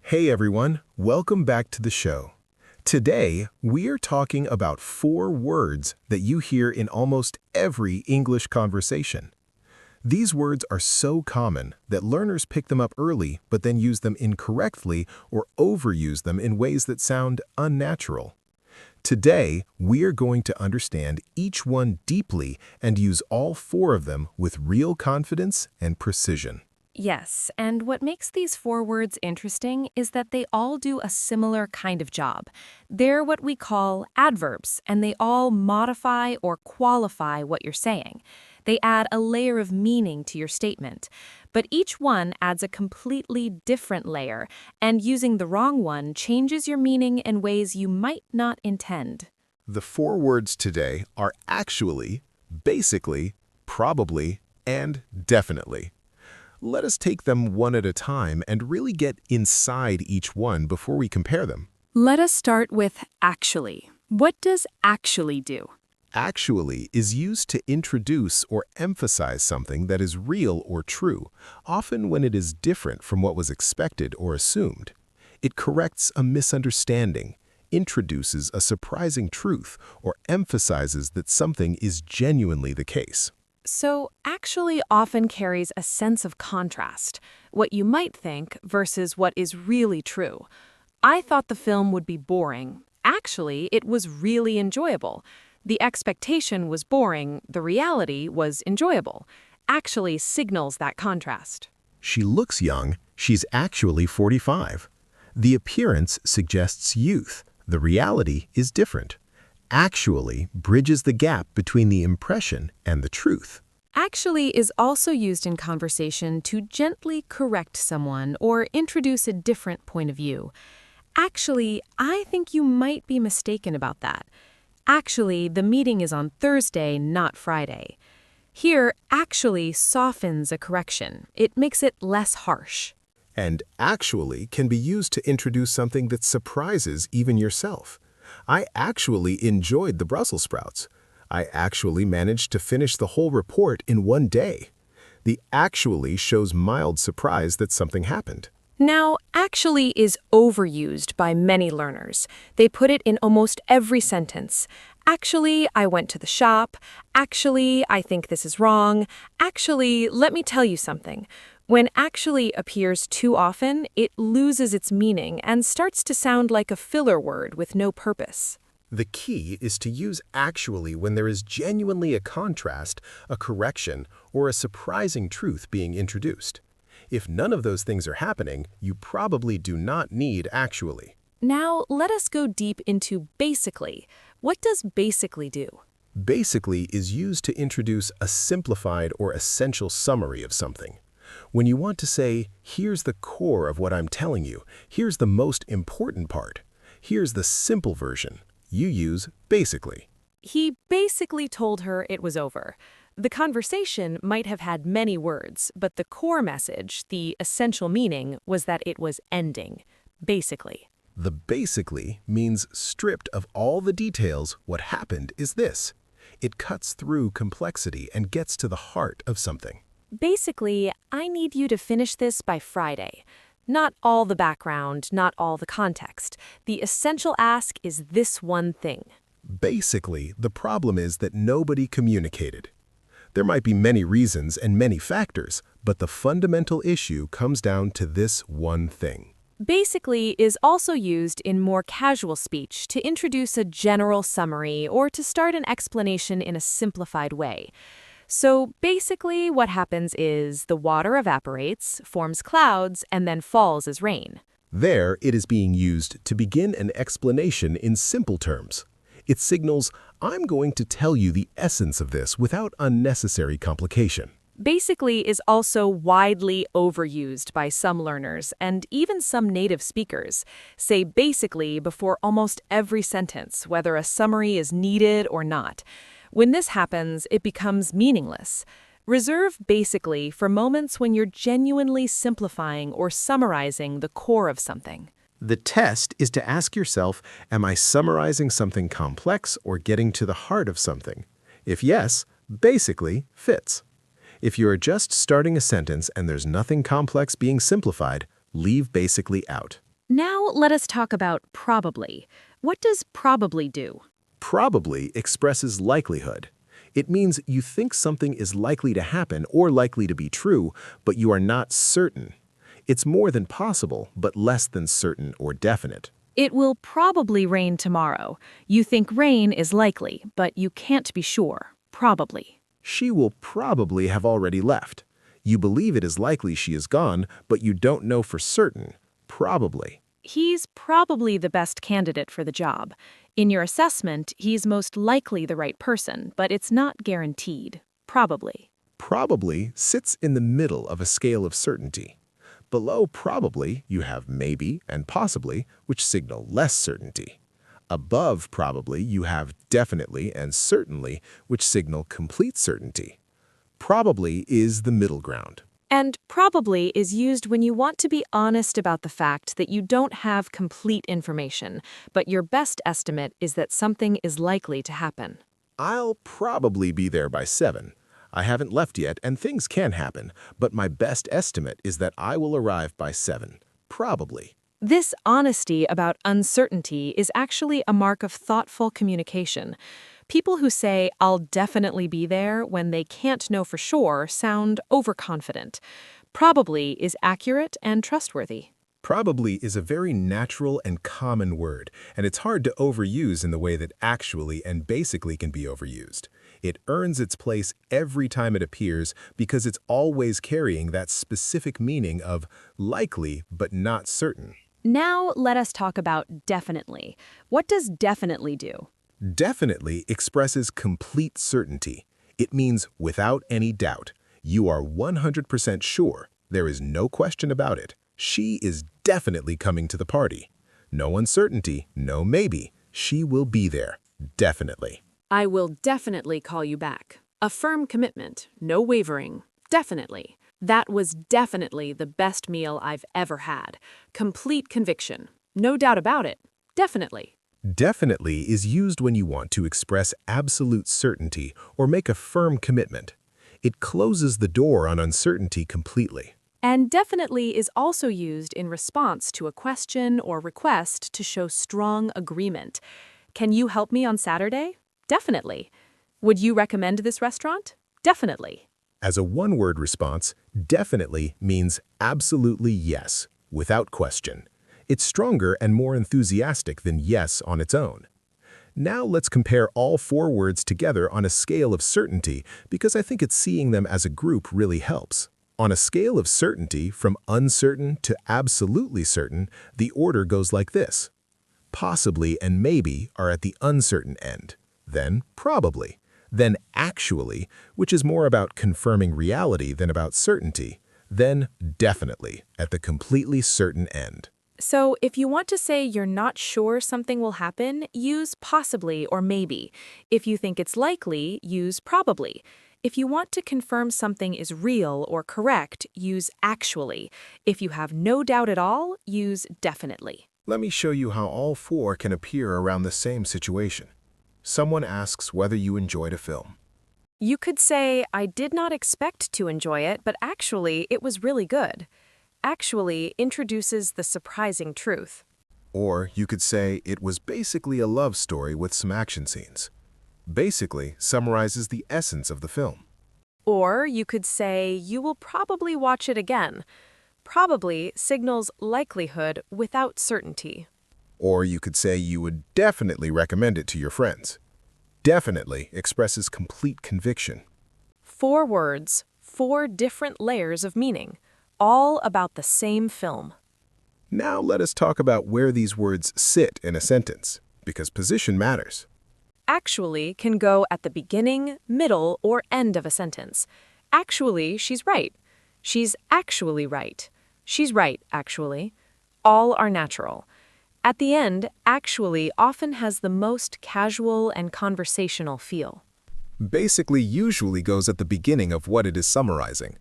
Hey everyone, welcome back to the show. Today, we are talking about 4 words that you hear in almost every English conversation. These words are so common that learners pick them up early but then use them incorrectly or overuse them in ways that sound unnatural. Today, we are going to understand each one deeply and use all 4 of them with real confidence and precision. Yes, and what makes these 4 words interesting is that they all do a similar kind of job. They're what we call adverbs, and they all modify or qualify what you're saying. They add a layer of meaning to your statement. But each one adds a completely different layer, and using the wrong one changes your meaning in ways you might not intend. The 4 words today are actually, basically, probably, and definitely. Let us take them one at a time and really get inside each one before we compare them. Let us start with actually. What does actually do? Actually is used to introduce or emphasize something that is real or true, often when it is different from what was expected or assumed. It corrects a misunderstanding, introduces a surprising truth, or emphasizes that something is genuinely the case. So, actually often carries a sense of contrast, what you might think versus what is really true. I thought the film would be boring. Actually, it was really enjoyable. The expectation was boring, the reality was enjoyable. Actually signals that contrast. She looks young, she's actually 45. The appearance suggests youth, the reality is different. Actually bridges the gap between the impression and the truth. Actually is also used in conversation to gently correct someone or introduce a different point of view. Actually, I think you might be mistaken about that. Actually, the meeting is on Thursday, not Friday. Here, actually softens a correction. It makes it less harsh. And actually can be used to introduce something that surprises even yourself. I actually enjoyed the Brussels sprouts. I actually managed to finish the whole report in one day. The actually shows mild surprise that something happened. Now, actually is overused by many learners. They put it in almost every sentence. Actually, I went to the shop. Actually, I think this is wrong. Actually, let me tell you something. When actually appears too often, it loses its meaning and starts to sound like a filler word with no purpose. The key is to use actually when there is genuinely a contrast, a correction, or a surprising truth being introduced. If none of those things are happening, you probably do not need actually. Now, let us go deep into basically. What does basically do? Basically is used to introduce a simplified or essential summary of something. When you want to say, here's the core of what I'm telling you, here's the most important part, here's the simple version, you use basically. He basically told her it was over. The conversation might have had many words, but the core message, the essential meaning, was that it was ending. Basically. The basically means stripped of all the details, what happened is this. It cuts through complexity and gets to the heart of something. Basically, I need you to finish this by Friday. Not all the background, not all the context. The essential ask is this one thing. Basically, the problem is that nobody communicated. There might be many reasons and many factors, but the fundamental issue comes down to this one thing. Basically is also used in more casual speech to introduce a general summary or to start an explanation in a simplified way. So basically what happens is the water evaporates, forms clouds, and then falls as rain. There, it is being used to begin an explanation in simple terms. It signals, I'm going to tell you the essence of this without unnecessary complication. Basically is also widely overused by some learners and even some native speakers. Say basically before almost every sentence, whether a summary is needed or not. When this happens, it becomes meaningless. Reserve basically for moments when you're genuinely simplifying or summarizing the core of something. The test is to ask yourself, am I summarizing something complex or getting to the heart of something? If yes, basically fits. If you are just starting a sentence and there's nothing complex being simplified, leave basically out. Now let us talk about probably. What does probably do? Probably expresses likelihood. It means you think something is likely to happen or likely to be true, but you are not certain. It's more than possible, but less than certain or definite. It will probably rain tomorrow. You think rain is likely, but you can't be sure. Probably. She will probably have already left. You believe it is likely she is gone, but you don't know for certain. Probably. He's probably the best candidate for the job. In your assessment, he's most likely the right person, but it's not guaranteed. Probably. Probably sits in the middle of a scale of certainty. Below probably, you have maybe and possibly, which signal less certainty. Above probably, you have definitely and certainly, which signal complete certainty. Probably is the middle ground. And probably is used when you want to be honest about the fact that you don't have complete information, but your best estimate is that something is likely to happen. I'll probably be there by 7. I haven't left yet and things can happen, but my best estimate is that I will arrive by 7. Probably. This honesty about uncertainty is actually a mark of thoughtful communication. People who say, "I'll definitely be there" when they can't know for sure sound overconfident. Probably is accurate and trustworthy. Probably is a very natural and common word, and it's hard to overuse in the way that actually and basically can be overused. It earns its place every time it appears because it's always carrying that specific meaning of likely but not certain. Now let us talk about definitely. What does definitely do? Definitely expresses complete certainty. It means without any doubt. You are 100% sure. There is no question about it. She is definitely coming to the party. No uncertainty, no maybe. She will be there. Definitely. I will definitely call you back. A firm commitment, no wavering. Definitely. That was definitely the best meal I've ever had. Complete conviction. No doubt about it. Definitely. Definitely is used when you want to express absolute certainty or make a firm commitment. It closes the door on uncertainty completely. And definitely is also used in response to a question or request to show strong agreement. Can you help me on Saturday? Definitely. Would you recommend this restaurant? Definitely. As a one-word response, definitely means absolutely yes, without question. It's stronger and more enthusiastic than yes on its own. Now let's compare all 4 words together on a scale of certainty because I think it's seeing them as a group really helps. On a scale of certainty from uncertain to absolutely certain, the order goes like this. Possibly and maybe are at the uncertain end, then probably, then actually, which is more about confirming reality than about certainty, then definitely at the completely certain end. So if you want to say you're not sure something will happen, use possibly or maybe. If you think it's likely, use probably. If you want to confirm something is real or correct, use actually. If you have no doubt at all, use definitely. Let me show you how all 4 can appear around the same situation. Someone asks whether you enjoyed a film. You could say, "I did not expect to enjoy it, but actually it was really good." Actually introduces the surprising truth. Or you could say it was basically a love story with some action scenes. Basically summarizes the essence of the film. Or you could say, "You will probably watch it again." Probably signals likelihood without certainty. Or you could say you would definitely recommend it to your friends. Definitely expresses complete conviction. 4 words, 4 different layers of meaning, all about the same film. Now let us talk about where these words sit in a sentence, because position matters. Actually can go at the beginning, middle, or end of a sentence. Actually, she's right. She's actually right. She's right, actually. All are natural. At the end, actually often has the most casual and conversational feel. Basically usually goes at the beginning of what it is summarizing.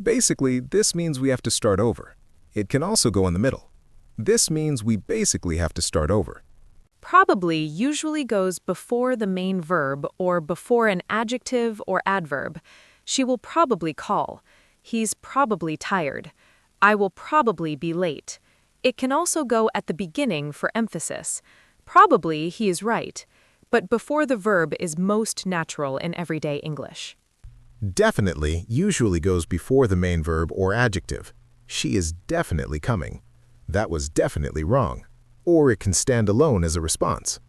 Basically, this means we have to start over. It can also go in the middle. This means we basically have to start over. Probably usually goes before the main verb or before an adjective or adverb. She will probably call. He's probably tired. I will probably be late. It can also go at the beginning for emphasis. Probably he is right, but before the verb is most natural in everyday English. Definitely usually goes before the main verb or adjective. She is definitely coming. That was definitely wrong. Or it can stand alone as a response.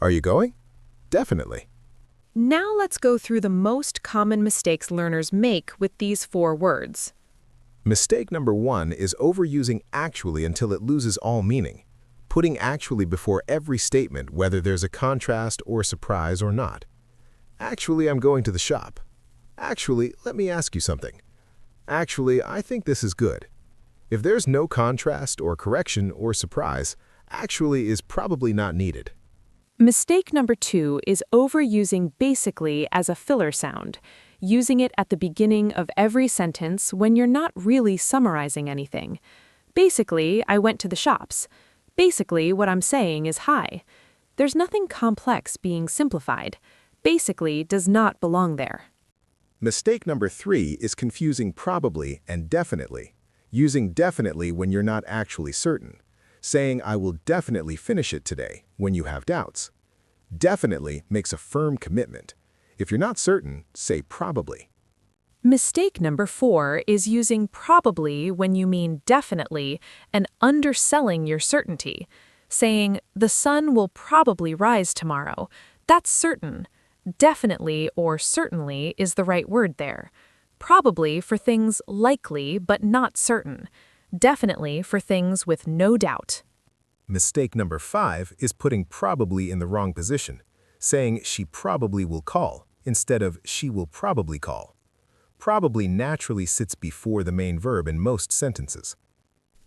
Are you going? Definitely. Now let's go through the most common mistakes learners make with these 4 words. Mistake number 1 is overusing actually until it loses all meaning. Putting actually before every statement, whether there's a contrast or surprise or not. Actually, I'm going to the shop. Actually, let me ask you something. Actually, I think this is good. If there's no contrast or correction or surprise, actually is probably not needed. Mistake number 2 is overusing basically as a filler sound, using it at the beginning of every sentence when you're not really summarizing anything. Basically, I went to the shops. Basically, what I'm saying is hi. There's nothing complex being simplified. Basically does not belong there. Mistake number 3 is confusing probably and definitely, using definitely when you're not actually certain, saying I will definitely finish it today when you have doubts. Definitely makes a firm commitment. If you're not certain, say probably. Mistake number 4 is using probably when you mean definitely and underselling your certainty, saying the sun will probably rise tomorrow. That's certain. Definitely or certainly is the right word there. Probably for things likely but not certain. Definitely for things with no doubt. Mistake number 5 is putting probably in the wrong position, saying she probably will call instead of she will probably call. Probably naturally sits before the main verb in most sentences.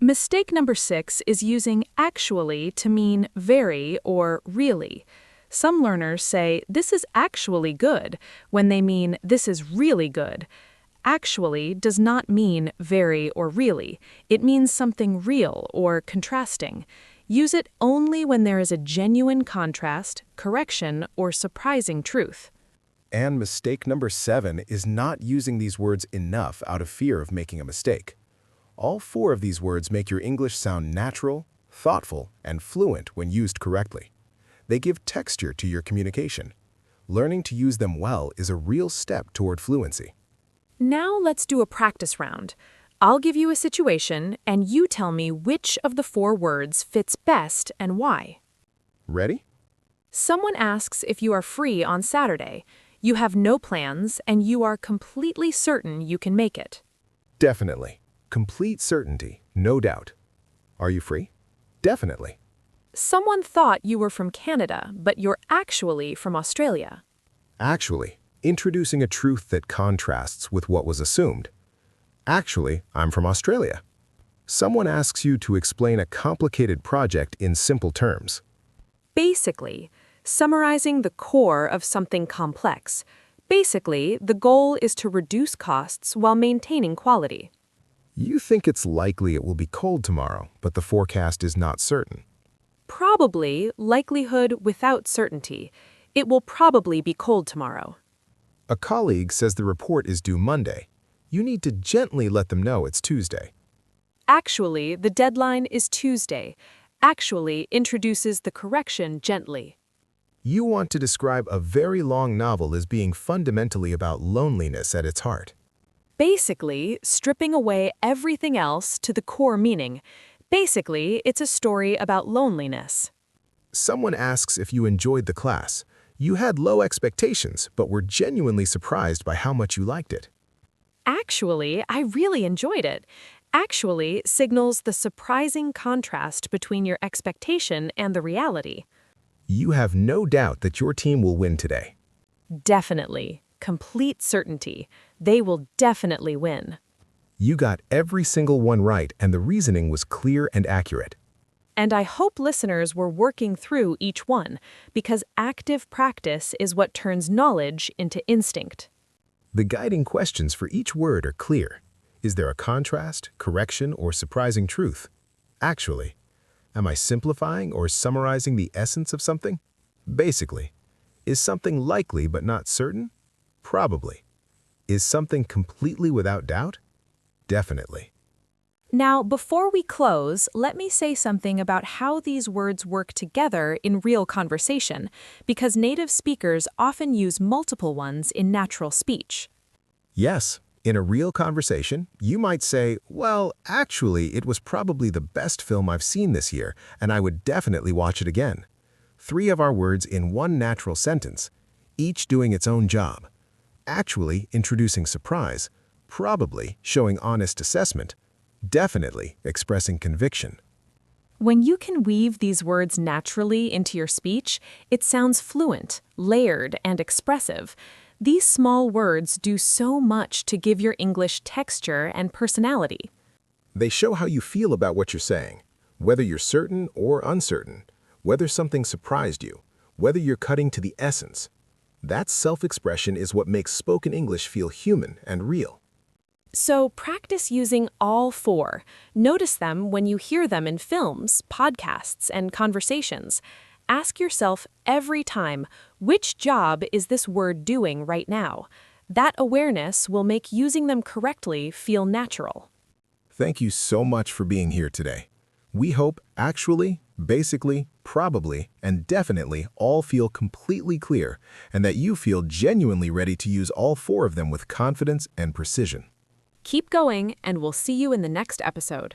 Mistake number 6 is using actually to mean very or really. Some learners say this is actually good when they mean this is really good. Actually does not mean very or really. It means something real or contrasting. Use it only when there is a genuine contrast, correction, or surprising truth. And mistake number 7 is not using these words enough out of fear of making a mistake. All 4 of these words make your English sound natural, thoughtful, and fluent when used correctly. They give texture to your communication. Learning to use them well is a real step toward fluency. Now let's do a practice round. I'll give you a situation, and you tell me which of the 4 words fits best and why. Ready? Someone asks if you are free on Saturday. You have no plans, and you are completely certain you can make it. Definitely. Complete certainty, no doubt. Are you free? Definitely. Someone thought you were from Canada, but you're actually from Australia. Actually, introducing a truth that contrasts with what was assumed. Actually, I'm from Australia. Someone asks you to explain a complicated project in simple terms. Basically, summarizing the core of something complex. Basically, the goal is to reduce costs while maintaining quality. You think it's likely it will be cold tomorrow, but the forecast is not certain. Probably, likelihood without certainty. It will probably be cold tomorrow. A colleague says the report is due Monday. You need to gently let them know it's Tuesday. Actually, the deadline is Tuesday. Actually introduces the correction gently. You want to describe a very long novel as being fundamentally about loneliness at its heart. Basically, stripping away everything else to the core meaning. Basically, it's a story about loneliness. Someone asks if you enjoyed the class. You had low expectations, but were genuinely surprised by how much you liked it. Actually, I really enjoyed it. Actually signals the surprising contrast between your expectation and the reality. You have no doubt that your team will win today. Definitely. Complete certainty. They will definitely win. You got every single one right, and the reasoning was clear and accurate. And I hope listeners were working through each one, because active practice is what turns knowledge into instinct. The guiding questions for each word are clear. Is there a contrast, correction, or surprising truth? Actually, am I simplifying or summarizing the essence of something? Basically, is something likely but not certain? Probably. Is something completely without doubt? Definitely. Now, before we close, let me say something about how these words work together in real conversation, because native speakers often use multiple ones in natural speech. Yes, in a real conversation, you might say, well, actually, it was probably the best film I've seen this year, and I would definitely watch it again. 3 of our words in one natural sentence, each doing its own job. Actually introducing surprise, probably showing honest assessment, definitely expressing conviction. When you can weave these words naturally into your speech, it sounds fluent, layered, and expressive. These small words do so much to give your English texture and personality. They show how you feel about what you're saying, whether you're certain or uncertain, whether something surprised you, whether you're cutting to the essence. That self-expression is what makes spoken English feel human and real. So practice using all 4. Notice them when you hear them in films, podcasts, and conversations. Ask yourself every time, which job is this word doing right now? That awareness will make using them correctly feel natural. Thank you so much for being here today. We hope actually, basically, probably, and definitely all feel completely clear, and that you feel genuinely ready to use all 4 of them with confidence and precision. Keep going, and we'll see you in the next episode.